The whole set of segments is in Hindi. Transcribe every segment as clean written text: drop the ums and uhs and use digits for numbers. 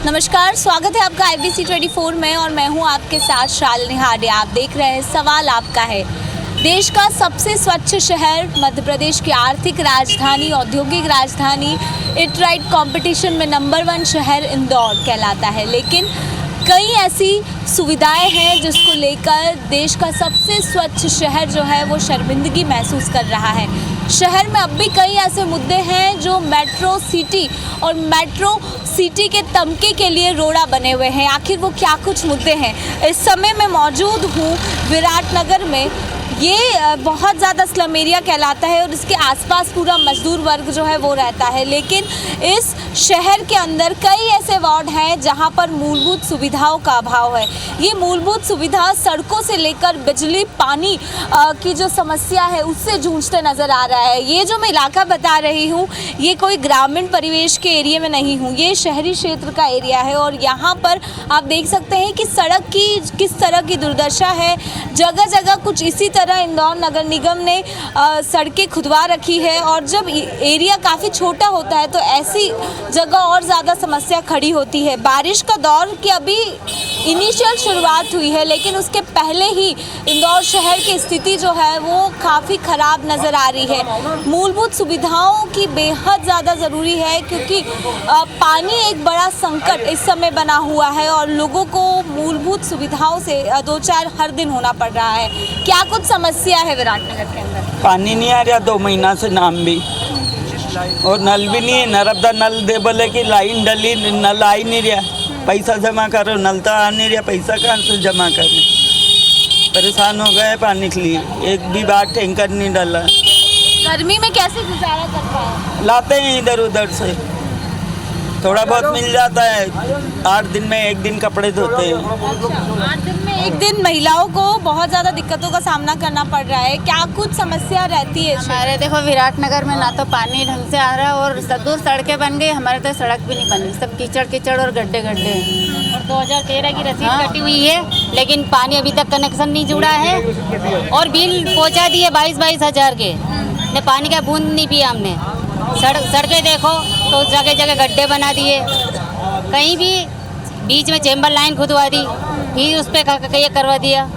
नमस्कार, स्वागत है आपका IBC 24 में और मैं हूं आपके साथ शालिनी हार्डे। आप देख रहे हैं सवाल आपका है। देश का सबसे स्वच्छ शहर, मध्य प्रदेश की आर्थिक राजधानी, औद्योगिक राजधानी, इट राइट कंपटीशन में नंबर 1 शहर इंदौर कहलाता है। लेकिन कई ऐसी सुविधाएं हैं जिसको लेकर देश का सबसे स्वच्छ शहर जो है वो शर्मिंदगी महसूस कर रहा है। शहर में अब भी कई ऐसे मुद्दे हैं जो मेट्रो सिटी और मेट्रो सिटी के तमके के लिए रोड़ा बने हुए हैं। आखिर वो क्या कुछ मुद्दे हैं? इस समय मैं मौजूद हूँ विराटनगर में। ये बहुत ज़्यादा स्लम एरिया कहलाता है और इसके आसपास पूरा मजदूर वर्ग जो है वो रहता है। लेकिन इस शहर के अंदर कई ऐसे वार्ड हैं जहां पर मूलभूत सुविधाओं का अभाव है। ये मूलभूत सुविधा सड़कों से लेकर बिजली, पानी की जो समस्या है उससे जूझते नज़र आ रहा है। ये जो मैं इलाका बता रही हूँ ये कोई ग्रामीण परिवेश के एरिया में नहीं हूँ, ये शहरी क्षेत्र का एरिया है। और यहाँ पर आप देख सकते हैं कि सड़क की किस तरह की दुर्दशा है। जगह जगह कुछ इसी तरह इंदौर नगर निगम ने सड़कें खुदवा रखी है और जब एरिया काफ़ी छोटा होता है तो ऐसी जगह और ज़्यादा समस्या खड़ी होती है। बारिश का दौर की अभी इनिशियल शुरुआत हुई है, लेकिन उसके पहले ही इंदौर शहर की स्थिति जो है वो काफ़ी ख़राब नज़र आ रही है। मूलभूत सुविधाओं की बेहद ज़्यादा ज़रूरी है क्योंकि पानी एक बड़ा संकट इस समय बना हुआ है और लोगों को मूलभूत सुविधाओं से दो चार हर दिन होना पड़ रहा है। क्या कुछ समस्या है विराटनगर के अंदर? पानी नहीं आ रहा 2 महीना से, नाम भी, और नल भी नहीं है। नर्मदा नल दे बोले कि लाइन डली, नल आ ही नहीं रहा। पैसा जमा करो, नल तो आ नहीं रहा, पैसा कहाँ से जमा करें? परेशान हो गए पानी के लिए। एक भी बार टैंकर नहीं डाला। गर्मी में कैसे गुजारा कर पाए? लाते हैं इधर उधर से, थोड़ा बहुत मिल जाता है। 8 दिन में 1 दिन कपड़े धोते हैं। 8 दिन में 1 दिन महिलाओं को बहुत ज़्यादा दिक्कतों का सामना करना पड़ रहा है। क्या कुछ समस्या रहती है? हमारे देखो विराटनगर में ना तो पानी ढंग से आ रहा है और दूर सड़कें बन गई, हमारे तो सड़क भी नहीं बनी, सब कीचड़ कीचड़ और गड्ढे गड्ढे हैं। और 2013 की रसीद कटी हुई है लेकिन पानी अभी तक कनेक्शन नहीं जुड़ा है और बिल पहुँचा दिए 22-22 हज़ार के। ने पानी का बूंद नहीं पिया हमने। सड़कें देखो तो जगह जगह गड्ढे बना दिए, कहीं भी बीच में चेंबर लाइन खुदवा दी, फिर उस पर ये करवा दिया।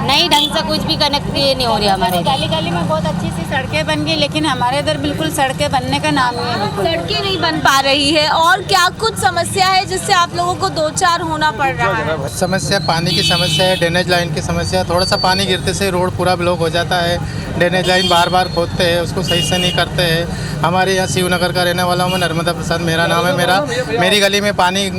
नहीं ढंग से कुछ भी कनेक्ट ये नहीं हो रहा। हमारे गली गली में बहुत अच्छी सी सड़कें बन गई लेकिन हमारे इधर बिल्कुल सड़कें बनने का नाम नहीं है। बिल्कुल सड़कें नहीं बन पा रही है। और क्या कुछ समस्या है जिससे आप लोगों को 2-4 होना पड़ रहा है? समस्या पानी की समस्या है, ड्रेनेज लाइन की समस्या। थोड़ा सा पानी गिरते से रोड पूरा ब्लॉक हो जाता है। ड्रेनेज लाइन बार बार खोदते हैं, उसको सही से नहीं करते हैं। हमारे यहाँ शिवनगर का रहने वाला हूँ मैं, नर्मदा प्रसाद मेरा नाम है। मेरी गली में पानी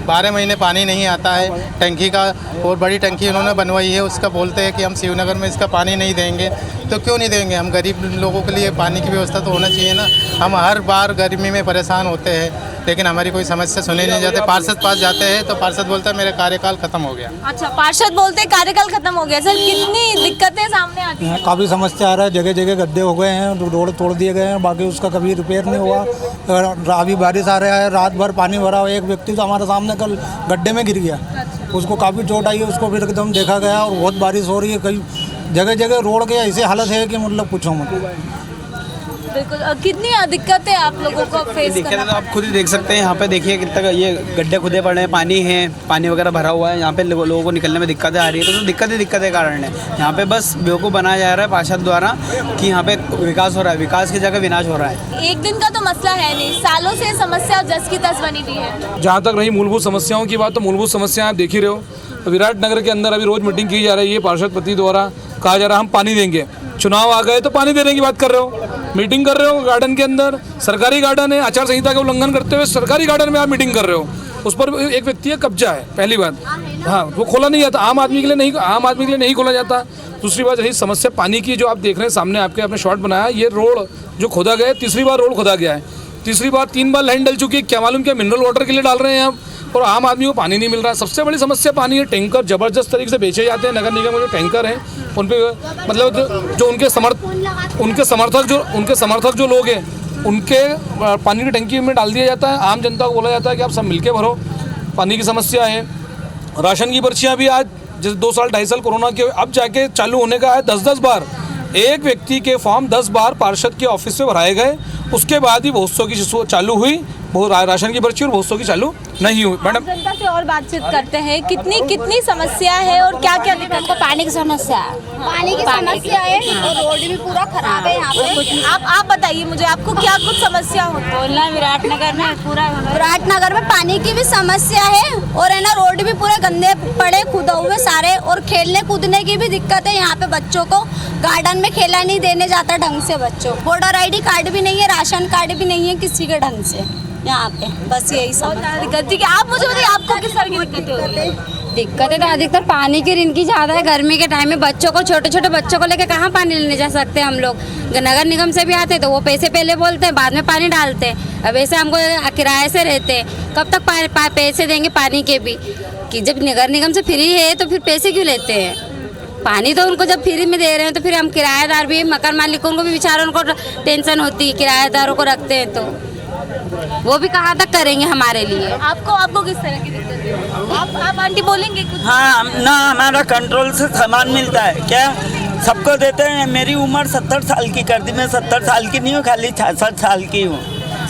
12 महीने पानी नहीं आता है। टंकी का और बड़ी टंकी उन्होंने बनवाई है, उसका बोलते हैं कि हम शिवनगर में इसका पानी नहीं देंगे। तो क्यों नहीं देंगे? हम गरीब लोगों के लिए पानी की व्यवस्था तो होना चाहिए ना। हम हर बार गर्मी में परेशान होते हैं लेकिन हमारी कोई समस्या सुने नहीं जाते। पार्षद पास जाते हैं तो पार्षद बोलता है मेरा कार्यकाल खत्म हो गया। अच्छा, पार्षद बोलते हैं कार्यकाल खत्म हो गया। सर, कितनी दिक्कतें सामने आती हैं? काफ़ी समस्या आ रहा है। जगह जगह गड्ढे हो गए हैं, रोड तोड़ दिए गए हैं, बाकी उसका कभी रिपेयर नहीं हुआ। अभी बारिश आ रहा है, रात भर पानी भरा हुआ। एक व्यक्ति तो हमारे सामने कल गड्ढे में गिर गया, उसको काफ़ी चोट आई है, उसको फिर एकदम देखा गया। और बहुत बारिश हो रही है, कई जगह जगह रोड के ऐसे हालत है कि मतलब पूछो मत। बिल्कुल। कितनी दिक्कतें आप लोगों को फेस दिक्कतें तो आप खुद ही देख सकते हैं। यहाँ पे देखिए कितना ये गड्ढे खुदे पड़े हैं, पानी है, पानी वगैरह भरा हुआ है। यहाँ पे लोगों को निकलने में दिक्कतें आ रही है। तो दिक्कतें कारण है। यहाँ पे बस बेवकूफ़ बनाया जा रहा है पार्षद द्वारा कि यहाँ पे विकास हो रहा है, विकास की जगह विनाश हो रहा है। एक दिन का तो मसला है नहीं, सालों से समस्या जस की तस बनी हुई है। जहाँ तक रही मूलभूत समस्याओं की बात, तो मूलभूत समस्याएं आप देख ही रहे हो। विराटनगर के अंदर अभी रोज मीटिंग की जा रही है, पार्षद पति द्वारा कहा जा रहा है हम पानी देंगे। चुनाव आ गए तो पानी देने की बात कर रहे हो, मीटिंग कर रहे हो गार्डन के अंदर। सरकारी गार्डन है, आचार संहिता का उल्लंघन करते हुए सरकारी गार्डन में आप मीटिंग कर रहे हो। उस पर एक व्यक्ति का कब्जा है, पहली बात। हाँ, वो खोला नहीं जाता, आम आदमी के लिए नहीं खोला जाता। दूसरी बात रही समस्या पानी की, जो आप देख रहे हैं सामने आपके, आपने शॉट बनाया। ये रोड जो खोदा गया है, तीसरी बार रोड खोदा गया है। तीसरी बार 3 बार लाइन डल चुकी है। क्या मालूम क्या मिनरल वाटर के लिए डाल रहे हैं आप, और आम आदमी को पानी नहीं मिल रहा है। सबसे बड़ी समस्या पानी है। टैंकर ज़बरदस्त तरीके से बेचे जाते हैं। नगर निगम के जो टैंकर हैं उन पे मतलब जो उनके समर्थक जो लोग हैं उनके पानी की टंकी में डाल दिया जाता है। आम जनता को बोला जाता है कि आप सब मिलके भरो। पानी की समस्या है। राशन की पर्चियाँ भी आज जैसे 2 साल 2.5 साल कोरोना के अब जाके चालू होने का है, 10-10 बार एक व्यक्ति के फॉर्म 10 बार पार्षद के ऑफिस से भराए गए। उसके बाद ही महोत्सव की चालू हुई। बहुत राशन की पर्ची और बहुत सौ की चालू नहीं हुई। मैडम जनता से और बातचीत करते हैं, कितनी समस्या है और क्या क्या दिक्कत हमको पानी की समस्या है, पानी की समस्या है और रोड भी पूरा खराब है यहाँ पे। आप बताइए मुझे, आपको क्या कुछ समस्या होती है? बोलना विराटनगर में पूरा विराटनगर में पानी की भी समस्या है और है ना, रोड भी पूरे गंदे पड़े खुदा हुए सारे, और खेलने कूदने की भी दिक्कत है यहाँ पे। बच्चों को गार्डन में खेला नहीं देने जाता ढंग से बच्चों। वोटर ID कार्ड भी नहीं है, राशन कार्ड भी नहीं है किसी के ढंग से यहाँ पे। बस यही सब दिक्कत है। आप मुझे बताइए आपको किस तरह की दिक्कतें हो रही है? दिक्कतें तो अधिकतर पानी की इनकी ज़्यादा है। गर्मी के टाइम में बच्चों को, छोटे छोटे बच्चों को लेके कहाँ पानी लेने जा सकते हैं हम लोग। नगर निगम से भी आते हैं तो वो पैसे पहले बोलते हैं, बाद में पानी डालते हैं। अब ऐसे हमको किराए से रहते हैं, कब तक पैसे देंगे पानी के भी? कि जब नगर निगम से फ्री है तो फिर पैसे क्यों लेते हैं? पानी तो उनको जब फ्री में दे रहे हैं तो फिर हम किराएदार भी, मकान मालिकों को भी बेचारों उनको टेंशन होती है। किराएदारों को रखते हैं तो वो भी कहाँ तक करेंगे हमारे लिए। आपको किस तरह की दिक्कत है? आप आंटी बोलेंगे कुछ? हाँ, ना हमारा कंट्रोल से सामान मिलता है क्या? सबको देते हैं। मेरी उम्र 70 साल की कर दी, मैं 70 साल की नहीं हूँ, खाली 66 साल की हूँ।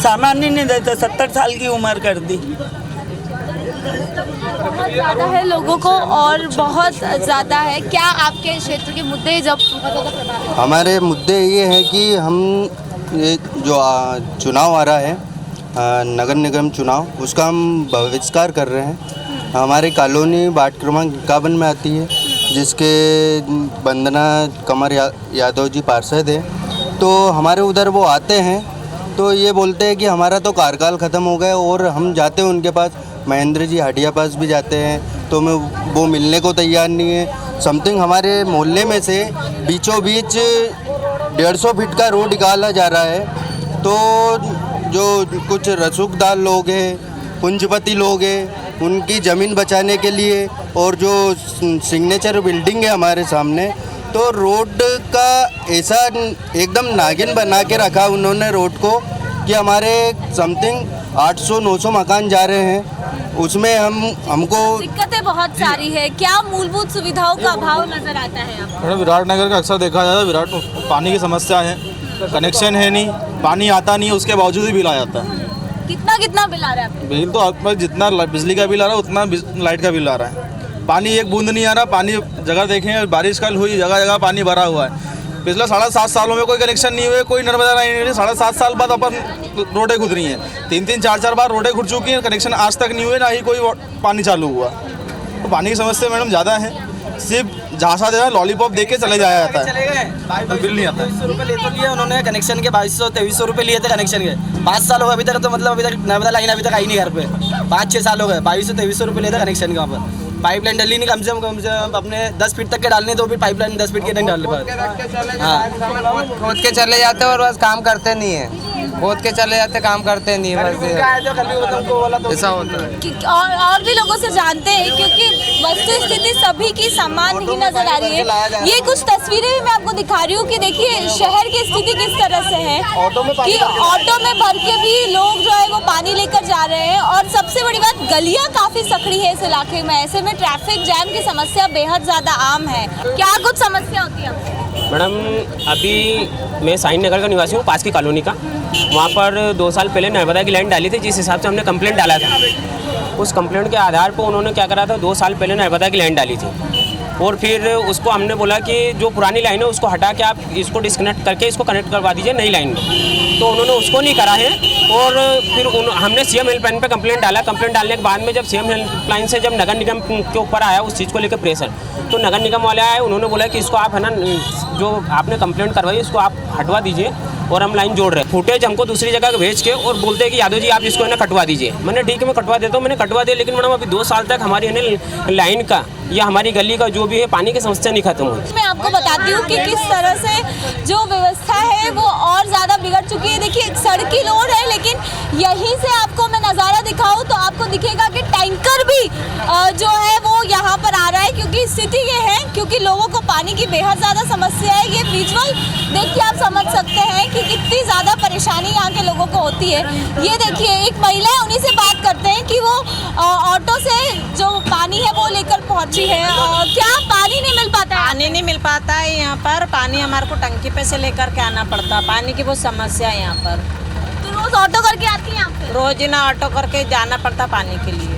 सामान ही नहीं देते, 70 साल की उम्र कर दी। बहुत ज़्यादा है लोगों को और बहुत ज़्यादा है। क्या आपके क्षेत्र के मुद्दे जब हमारे मुद्दे ये हैं कि हम ये जो चुनाव आ रहा है, नगर निगम चुनाव, उसका हम बहिष्कार कर रहे हैं। हमारी कॉलोनी वार्ड क्रमांक 51 में आती है, जिसके वंदना कमर यादव जी पार्षद है। तो हमारे उधर वो आते हैं तो ये बोलते हैं कि हमारा तो कार्यकाल ख़त्म हो गया, और हम जाते हैं उनके पास, महेंद्र जी हाटिया पास भी जाते हैं तो वो मिलने को तैयार नहीं है। समथिंग हमारे मोहल्ले में से बीचों बीच 150 फीट का रोड निकाला जा रहा है। तो जो कुछ रसूखदार लोग हैं, पूंजीपति लोग हैं, उनकी ज़मीन बचाने के लिए, और जो सिग्नेचर बिल्डिंग है हमारे सामने, तो रोड का ऐसा एकदम नागिन बना के रखा उन्होंने रोड को कि हमारे समथिंग 800-900 मकान जा रहे हैं। उसमें हमको दिक्कतें बहुत सारी है। क्या मूलभूत सुविधाओं का अभाव नजर आता है आपको? मैडम विराटनगर का अक्सर देखा जाता है, विराट पानी की समस्या है, कनेक्शन है नहीं, पानी आता नहीं है, उसके बावजूद ही बिल आ जाता है। कितना बिल आ रहा है आपको? बिल तो आपका जितना बिजली का बिल आ रहा है उतना लाइट का बिल आ रहा है। पानी एक बूंद नहीं आ रहा। पानी जगह देखें, बारिश कल हुई, जगह जगह पानी भरा हुआ है। पिछले 7.5 सालों में कोई कनेक्शन नहीं हुए, कोई नर्मदा लाइन नहीं हुई। 7.5 साल बाद अपन रोडें खुद रही हैं, 3-3, 4-4 बार रोडें खुद चुकी हैं, कनेक्शन आज तक नहीं हुए, ना ही कोई पानी चालू हुआ। तो पानी की समस्या मैडम ज़्यादा है। सिर्फ झांसा देना, लॉलीपॉप दे के चले जाया जाता है, बिल नहीं आता है। 2200 रुपये ले तो लिए उन्होंने कनेक्शन के, 2200-2300 रुपये लिए थे कनेक्शन के। 5 साल हो गए अभी तक, तो मतलब अभी तक नर्मदा लाइन अभी तक आई नहीं घर पे। 5-6 साल हो गए, 2200-2300 रुपये लिए थे कनेक्शन के। वहाँ पर पाइपलाइन डली नहीं, कम से कम अपने 10 फीट तक के डालने, तो फिर पाइपलाइन 10 फीट के नहीं डालने पाए। हाँ, खोद के चले जाते और बस काम करते नहीं है। खोद के चले जाते, काम करते नहीं है, बस ऐसा होता है। और भी लोगों से जानते हैं, क्योंकि वस्तु स्थिति सभी की समान ही नजर आ रही है। ये कुछ तस्वीरें भी मैं आपको दिखा रही हूँ कि देखिए शहर की स्थिति किस तरह से है कि ऑटो में भर के भी लोग जो है वो पानी लेकर जा रहे हैं। और सबसे बड़ी बात, गलियाँ काफी सकड़ी है इस इलाके में, ऐसे में ट्रैफिक जैम की समस्या बेहद ज्यादा आम है। क्या कुछ समस्या होती है? मैडम अभी मैं साइन नगर का निवासी हूँ, पास की कॉलोनी का। वहाँ पर 2 साल पहले नर्मदा की लाइन डाली थी, जिस हिसाब से हमने कंप्लेंट डाला था। उस कंप्लेंट के आधार पर उन्होंने क्या करा था, 2 साल पहले नर्मदा की लाइन डाली थी, और फिर उसको हमने बोला कि जो पुरानी लाइन है उसको हटा के आप इसको डिस्कनेक्ट करके इसको कनेक्ट करवा दीजिए नई लाइन में। तो उन्होंने उसको नहीं करा है। और फिर हमने सीएम हेल्पलाइन पे कंप्लेंट डाला। कंप्लेंट डालने के बाद में जब सीएम हेल्पलाइन से जब नगर निगम के ऊपर आया उस चीज़ को लेकर प्रेशर, तो नगर निगम वाले आए, उन्होंने बोला कि इसको आप है ना, जो आपने कंप्लेंट करवाई इसको आप हटवा दीजिए और हम लाइन जोड़ रहे हैं। फुटेज हमको दूसरी जगह भेज के और बोलते हैं कि यादव जी आप इसको है ना कटवा दीजिए। मैंने ठीक है मैं कटवा देता हूँ, मैंने कटवा दिया। लेकिन मैडम अभी 2 साल तक हमारी है ना लाइन का या हमारी गली का जो भी है पानी की समस्या नहीं खत्म हुई। मैं आपको बताती हूँ कि किस तरह से जो व्यवस्था है वो और ज़्यादा बिगड़ चुकी है। देखिए सड़क की रोड है, लेकिन यहीं से आपको मैं नज़ारा दिखाऊँ तो आपको दिखेगा कि टैंकर भी जो है वो यहाँ पर आ रहा है। क्योंकि स्थिति ये है, क्योंकि लोगों को पानी की बेहद ज़्यादा समस्या है। ये विजुअल देख के आप समझ सकते हैं कि कितनी ज़्यादा परेशानी यहाँ के लोगों को होती है। ये देखिए एक महिला है, उन्हीं से बात करते हैं कि वो ऑटो से जो पानी है वो लेकर पहुँची है। क्या पानी नहीं मिल पाता है? पानी नहीं मिल पाता है यहाँ पर। पानी हमारे को टंकी पे से लेकर के आना पड़ता है। पानी की बहुत समस्या है यहाँ पर। तो रोज ऑटो करके आती हैं आप? रोज ना ऑटो करके जाना पड़ता पानी के लिए।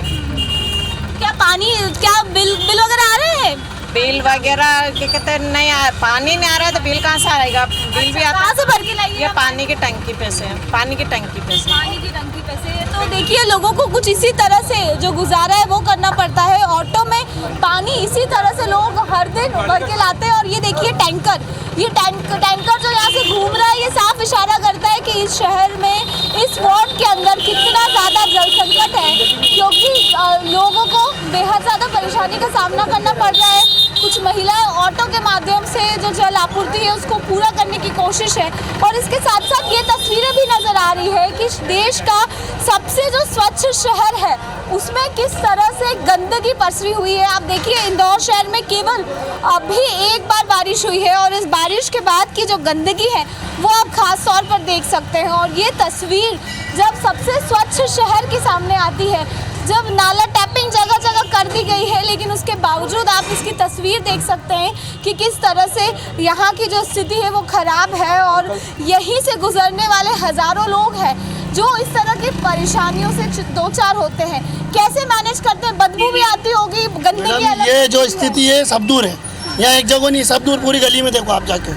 क्या पानी, क्या बिल वगैरह आ रहे हैं? बिल वगैरह क्या कहते हैं, नहीं पानी नहीं आ रहा है तो बिल कहाँ से आएगा? बिल भी आता कहाँ से भर के लाइए? ये पानी की टंकी पे से, पानी की टंकी पे से। पानी की टंकी पे से। तो देखिए लोगों को कुछ इसी तरह से जो गुजारा है वो करना पड़ता है। ऑटो में पानी इसी तरह से लोग हर दिन भर के लाते हैं। और ये देखिए टैंकर, ये टैंकर जो यहाँ से घूम रहा है, ये साफ इशारा करता है कि इस शहर में, इस वार्ड के अंदर कितना ज़्यादा जल संकट है, क्योंकि लोगों को बेहद ज़्यादा परेशानी का सामना करना पड़ रहा है। कुछ महिलाएं ऑटो के माध्यम से जो जल आपूर्ति है उसको पूरा करने की कोशिश है। और इसके साथ साथ ये तस्वीरें भी नज़र आ रही है कि देश का सबसे जो स्वच्छ शहर है उसमें किस तरह से गंदगी पसरी हुई है। आप देखिए इंदौर शहर में केवल अभी एक बार बारिश हुई है और इस बारिश के बाद की जो गंदगी है वो आप खास तौर पर देख सकते हैं। और ये तस्वीर जब सबसे स्वच्छ शहर के सामने आती है, जब नाला टैपिंग जगह जगह कर दी गई है, लेकिन उसके बावजूद आप इसकी तस्वीर देख सकते हैं कि किस तरह से यहाँ की जो स्थिति है वो ख़राब है। और यहीं से गुजरने वाले हज़ारों लोग हैं जो इस तरह की परेशानियों से दो चार होते हैं। कैसे मैनेज करते हैं? बदबू भी आती होगी, गंदगी अलग। ये जो स्थिति है सब दूर है, यहाँ एक जगह नहीं, सब दूर पूरी गली में देखो आप जाके,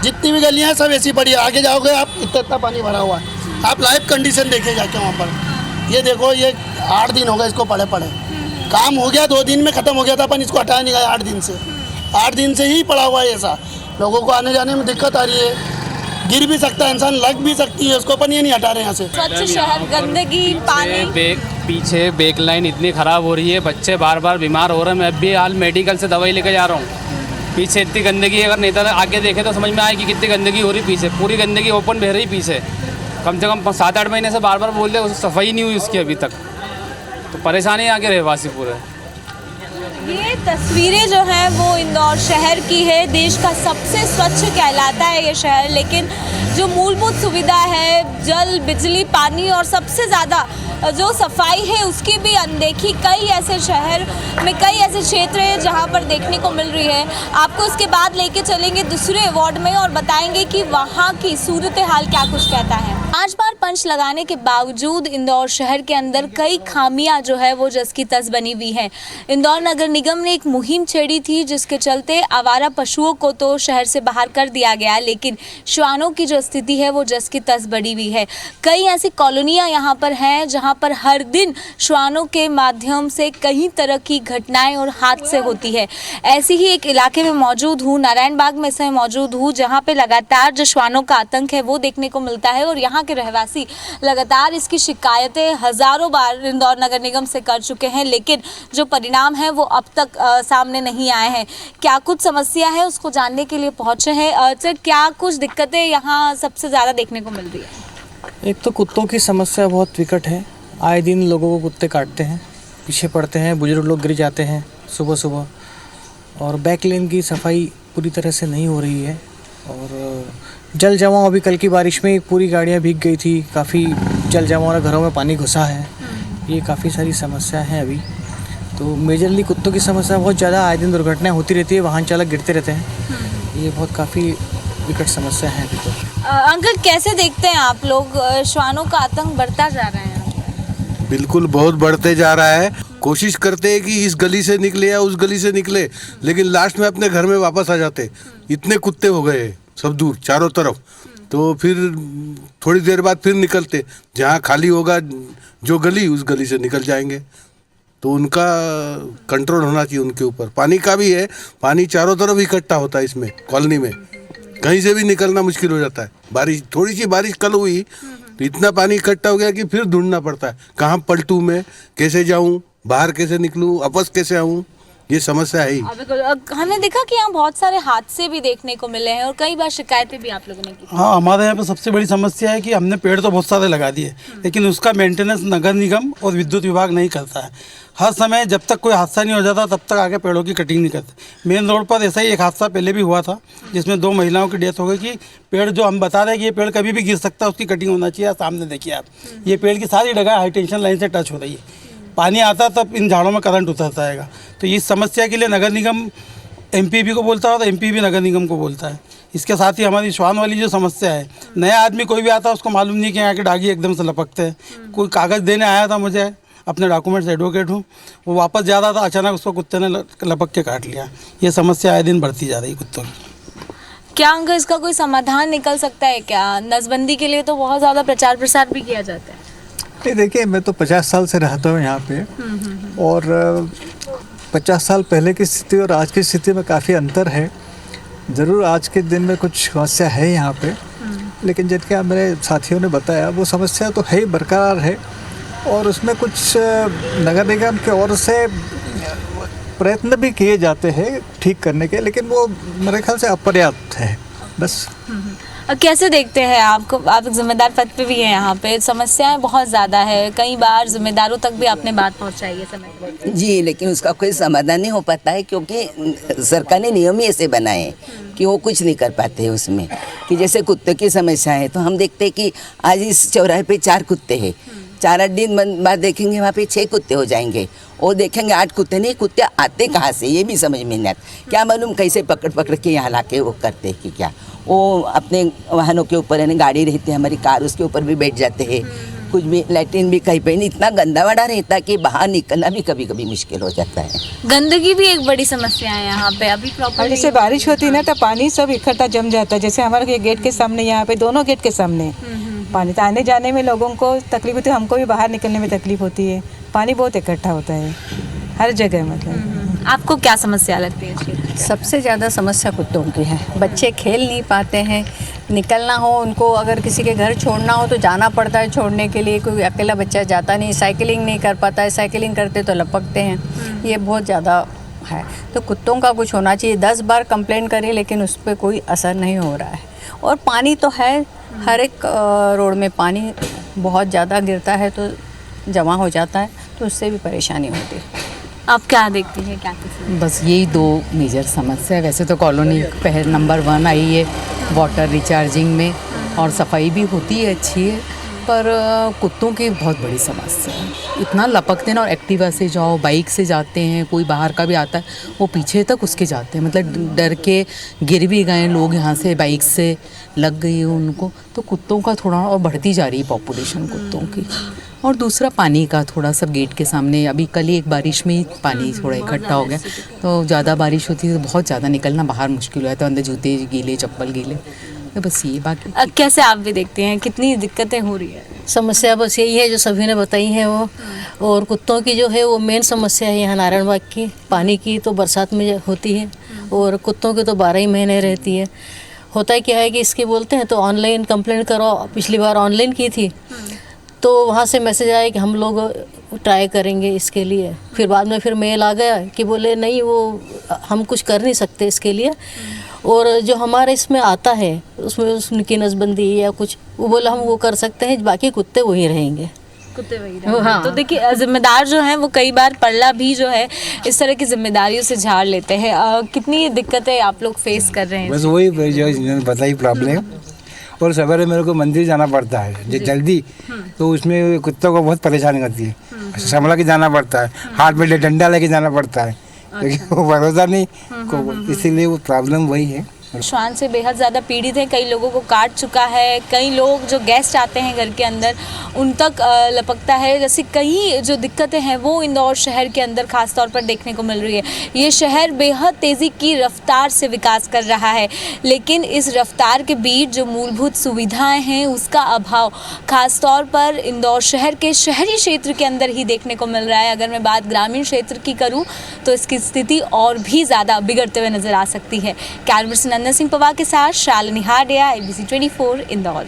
जितनी भी गलियाँ हैं सब ऐसी पड़ी है। आगे जाओगे आप इतना पानी भरा हुआ है, आप लाइव कंडीशन देखिए जाके वहाँ पर। ये देखो, ये 8 दिन हो गए इसको पड़े काम हो गया, 2 दिन में ख़त्म हो गया था, अपन इसको हटाया नहीं गया। 8 दिन से ही पड़ा हुआ है ऐसा। लोगों को आने जाने में दिक्कत आ रही है, गिर भी सकता है इंसान, लग भी सकती है उसको, अपन ये नहीं हटा रहे यहाँ से। स्वच्छ शहर, गंदगी, पानी, पीछे बैक लाइन इतनी ख़राब हो रही है, बच्चे बार बार बीमार हो रहे हैं। मैं अभी हाल मेडिकल से दवाई लेकर जा रहा हूँ। पीछे इतनी गंदगी, अगर नेता आगे देखे तो समझ में आएगी कितनी गंदगी हो रही पीछे। पूरी गंदगी ओपन बह रही पीछे, कम से कम 7-8 महीने से बार बार बोल रहे, सफाई नहीं हुई उसकी अभी तक, तो परेशानी आगे रहवासी पूरे। ये तस्वीरें जो हैं वो इंदौर शहर की है। देश का सबसे स्वच्छ कहलाता है ये शहर, लेकिन जो मूलभूत सुविधा है, जल, बिजली, पानी और सबसे ज़्यादा जो सफाई है उसकी भी अनदेखी कई ऐसे शहर में, कई ऐसे क्षेत्र हैं जहाँ पर देखने को मिल रही है। आपको इसके बाद लेके चलेंगे दूसरे वार्ड में और बताएंगे कि वहाँ की सूरत हाल क्या कुछ कहता है। 5 बार पंच लगाने के बावजूद इंदौर शहर के अंदर कई खामियां जो है वो जस की तस बनी हुई हैं। इंदौर नगर निगम ने एक मुहिम छेड़ी थी जिसके चलते आवारा पशुओं को तो शहर से बाहर कर दिया गया, लेकिन श्वानों की जो स्थिति है वो जस की तस बनी हुई है। कई ऐसी कॉलोनियाँ यहाँ पर हैं जहाँ पर हर दिन श्वानों के माध्यम से कई तरह की घटनाएं और हादसे होती है। ऐसी ही एक इलाके में मौजूद हूँ, नारायण बाग में से मौजूद हूँ, जहाँ पे लगातार जो श्वानों का आतंक है वो देखने को मिलता है। और यहाँ के रहवासी लगातार इसकी शिकायतें हज़ारों बार इंदौर नगर निगम से कर चुके हैं, लेकिन जो परिणाम है वो अब तक सामने नहीं आए हैं। क्या कुछ समस्या है उसको जानने के लिए पहुँचे हैं। सर, क्या कुछ दिक्कतें यहाँ सबसे ज़्यादा देखने को मिल रही है? एक तो कुत्तों की समस्या बहुत विकट है। आए दिन लोगों को कुत्ते काटते हैं, पीछे पड़ते हैं, बुजुर्ग लोग गिर जाते हैं सुबह सुबह। और बैक लेन की सफाई पूरी तरह से नहीं हो रही है। और जल जमाव, अभी कल की बारिश में पूरी गाड़ियाँ भीग गई थी, काफ़ी जल जमाव और घरों में पानी घुसा है। ये काफ़ी सारी समस्या हैं अभी। तो मेजरली कुत्तों की समस्या बहुत ज़्यादा, आए दिन दुर्घटनाएँ होती रहती है, वाहन चालक गिरते रहते हैं। ये बहुत काफ़ी विकट समस्या है अभी तो। अंकल, कैसे देखते हैं आप लोग श्वानों का आतंक बढ़ता जा रहा है? बिल्कुल बहुत बढ़ते जा रहा है। कोशिश करते हैं कि इस गली से निकले या उस गली से निकले, लेकिन लास्ट में अपने घर में वापस आ जाते। इतने कुत्ते हो गए सब दूर चारों तरफ, तो फिर थोड़ी देर बाद फिर निकलते, जहाँ खाली होगा जो गली उस गली से निकल जाएंगे। तो उनका कंट्रोल होना चाहिए उनके ऊपर। पानी का भी है, पानी चारों तरफ इकट्ठा होता है इसमें कॉलोनी में, कहीं से भी निकलना मुश्किल हो जाता है। बारिश, थोड़ी सी बारिश कल हुई तो इतना पानी इकट्ठा हो गया कि फिर ढूंढना पड़ता है कहाँ पलटूँ मैं, कैसे जाऊँ, बाहर कैसे निकलूँ, वापस कैसे आऊँ, ये समस्या है ही। हमने देखा कि यहाँ बहुत सारे हादसे भी देखने को मिले हैं और कई बार शिकायतें भी आप लोगों ने की। हाँ, हमारे यहाँ पे सबसे बड़ी समस्या है कि हमने पेड़ तो बहुत सारे लगा दिए, लेकिन उसका मेंटेनेंस नगर निगम और विद्युत विभाग नहीं करता है। हर समय जब तक कोई हादसा नहीं हो जाता तब तक आगे पेड़ों की कटिंग नहीं करते। मेन रोड पर ऐसा ही एक हादसा पहले भी हुआ था जिसमें 2 महिलाओं की डेथ हो गई कि पेड़ जो हम बता रहे हैं कि ये पेड़ कभी भी गिर सकता है, उसकी कटिंग होना चाहिए। सामने देखिए आप, ये पेड़ की सारी जगह हाई टेंशन लाइन से टच हो रही है। पानी आता तब इन झाड़ों में करंट उतरता है। तो इस समस्या के लिए नगर निगम एमपीबी को बोलता है और एमपीबी नगर निगम को बोलता है। इसके साथ ही हमारी श्वान वाली जो समस्या है, नया आदमी कोई भी आता है उसको मालूम नहीं कि यहाँ के डागी एकदम से लपकते हैं। कोई कागज़ देने आया था मुझे, अपने डॉक्यूमेंट्स, एडवोकेट हूँ, वो वापस जा रहा था, अचानक उसको कुत्ते ने लपक के काट लिया। ये समस्या आए दिन बढ़ती जा रही है कुत्तों की। क्या अंकल इसका कोई समाधान निकल सकता है क्या? नसबंदी के लिए तो बहुत ज़्यादा प्रचार प्रसार भी किया जाता है। नहीं, देखिए, मैं तो 50 साल से रहता हूँ यहाँ पे, और 50 साल पहले की स्थिति और आज की स्थिति में काफ़ी अंतर है। ज़रूर आज के दिन में कुछ समस्या है यहाँ पे, लेकिन जिनके मेरे साथियों ने बताया वो समस्या तो है ही, बरकरार है, और उसमें कुछ नगर निगम की ओर से प्रयत्न भी किए जाते हैं ठीक करने के, लेकिन वो मेरे ख्याल से अपर्याप्त है बस। कैसे देखते हैं आपको? आप एक जिम्मेदार पद पे भी हैं यहाँ पे, समस्याएं बहुत ज़्यादा है, कई बार जिम्मेदारों तक भी आपने बात पहुँचाई है समय पर। जी, लेकिन उसका कोई समाधान नहीं हो पाता है, क्योंकि सरकार ने नियम ही ऐसे बनाए हैं कि वो कुछ नहीं कर पाते हैं उसमें। कि जैसे कुत्ते की समस्या है, तो हम देखते हैं कि आज इस चौराहे पे 4 कुत्ते हैं, 4-8 दिन बाद देखेंगे वहाँ पे 6 कुत्ते हो जाएंगे, और देखेंगे 8 कुत्ते। नहीं, कुत्ते आते कहाँ से ये भी समझ में नहीं आता। क्या मालूम कैसे पकड़ के यहाँ ला के वो करते हैं कि क्या, वो अपने वाहनों के ऊपर, यानी गाड़ी रहती है हमारी कार, उसके ऊपर भी बैठ जाते हैं। कुछ भी लैट्रिन भी कहीं पे नहीं, इतना गंदा वाड़ा रहता है कि बाहर निकलना भी कभी कभी मुश्किल हो जाता है। गंदगी भी एक बड़ी समस्या है यहाँ पे अभी प्रॉपर। जैसे बारिश होती है ना, तो पानी सब इकट्ठा जम जाता है। जैसे हमारे गेट के सामने, यहाँ पे दोनों गेट के सामने पानी, तो आने जाने में लोगों को तकलीफ होती है, हमको भी बाहर निकलने में तकलीफ होती है। पानी बहुत इकट्ठा होता है हर जगह। मतलब आपको क्या समस्या लगती है? सबसे ज़्यादा समस्या कुत्तों की है। बच्चे खेल नहीं पाते हैं, निकलना हो उनको, अगर किसी के घर छोड़ना हो तो जाना पड़ता है छोड़ने के लिए। कोई अकेला बच्चा जाता नहीं, साइकिलिंग नहीं कर पाता है, साइकिलिंग करते तो लपकते हैं। ये बहुत ज़्यादा है, तो कुत्तों का कुछ होना चाहिए। 10 बार कंप्लेंट करें लेकिन उस पर कोई असर नहीं हो रहा है। और पानी तो है, हर एक रोड में पानी बहुत ज़्यादा गिरता है तो जमा हो जाता है, तो उससे भी परेशानी होती है। आप क्या देखती हैं? क्या बस यही 2 मेजर समस्या है। वैसे तो कॉलोनी पहले नंबर 1 आई है वाटर रिचार्जिंग में, और सफाई भी होती है, अच्छी है, पर कुत्तों की बहुत बड़ी समस्या है। इतना लपकते हैं, और एक्टिवा से जाओ, बाइक से जाते हैं, कोई बाहर का भी आता है वो पीछे तक उसके जाते हैं। मतलब डर के गिर भी गए लोग, यहाँ से बाइक से लग गई है उनको। तो कुत्तों का थोड़ा और बढ़ती जा रही है पॉपुलेशन कुत्तों की। और दूसरा पानी का थोड़ा सा गेट के सामने, अभी कल ही एक बारिश में पानी थोड़ा इकट्ठा हो गया, तो ज़्यादा बारिश होती है तो बहुत ज़्यादा निकलना बाहर मुश्किल हो जाता है, अंदर जूते गीले, चप्पल गीले, तो बस ये। बाकी कैसे आप भी देखते हैं कितनी दिक्कतें हो रही है? समस्या बस यही है जो सभी ने बताई है वो, और कुत्तों की जो है वो मेन समस्या है यहाँ नारायण बाग की। पानी की तो बरसात में होती है, और कुत्तों की तो 12 ही महीने रहती है। होता क्या है कि इसके बोलते हैं तो ऑनलाइन कंप्लेंट करो। पिछली बार ऑनलाइन की थी तो वहाँ से मैसेज आया कि हम लोग ट्राई करेंगे इसके लिए। फिर बाद में फिर मेल आ गया कि बोले नहीं, वो हम कुछ कर नहीं सकते इसके लिए, और जो हमारे इसमें आता है उसमें उनकी नसबंदी या कुछ, वो बोला हम वो कर सकते हैं, बाकी कुत्ते वही रहेंगे। कुत्ते वही रहेंगे। हाँ। तो देखिए, जिम्मेदार जो हैं वो कई बार पल्ला भी जो है इस तरह की जिम्मेदारियों से झाड़ लेते हैं। कितनी दिक्कतें आप लोग फेस कर रहे हैं? बस वही जो बताई प्रॉब्लम। और सवेरे मेरे को मंदिर जाना पड़ता है जल्दी, तो उसमें कुत्तों को बहुत परेशानी होती है। संभला के जाना पड़ता है, हाथ में डंडा लेके जाना पड़ता है, लेकिन वो भरोसा नहीं, इसीलिए वो प्रॉब्लम वही है। श्वान से बेहद ज़्यादा पीड़ित है, कई लोगों को काट चुका है, कई लोग जो गेस्ट आते हैं घर के अंदर उन तक लपकता है। जैसे कई जो दिक्कतें हैं वो इंदौर शहर के अंदर ख़ास तौर पर देखने को मिल रही है। ये शहर बेहद तेज़ी की रफ्तार से विकास कर रहा है, लेकिन इस रफ्तार के बीच जो मूलभूत सुविधाएं हैं उसका अभाव ख़ास तौर पर इंदौर शहर के शहरी क्षेत्र के अंदर ही देखने को मिल रहा है। अगर मैं बात ग्रामीण क्षेत्र की करूँ तो इसकी स्थिति और भी ज़्यादा बिगड़ते हुए नज़र आ सकती है। कैमरा नंदन सिंह पवार के साथ शालिनी हाडिया, ABC 24 इंदौर।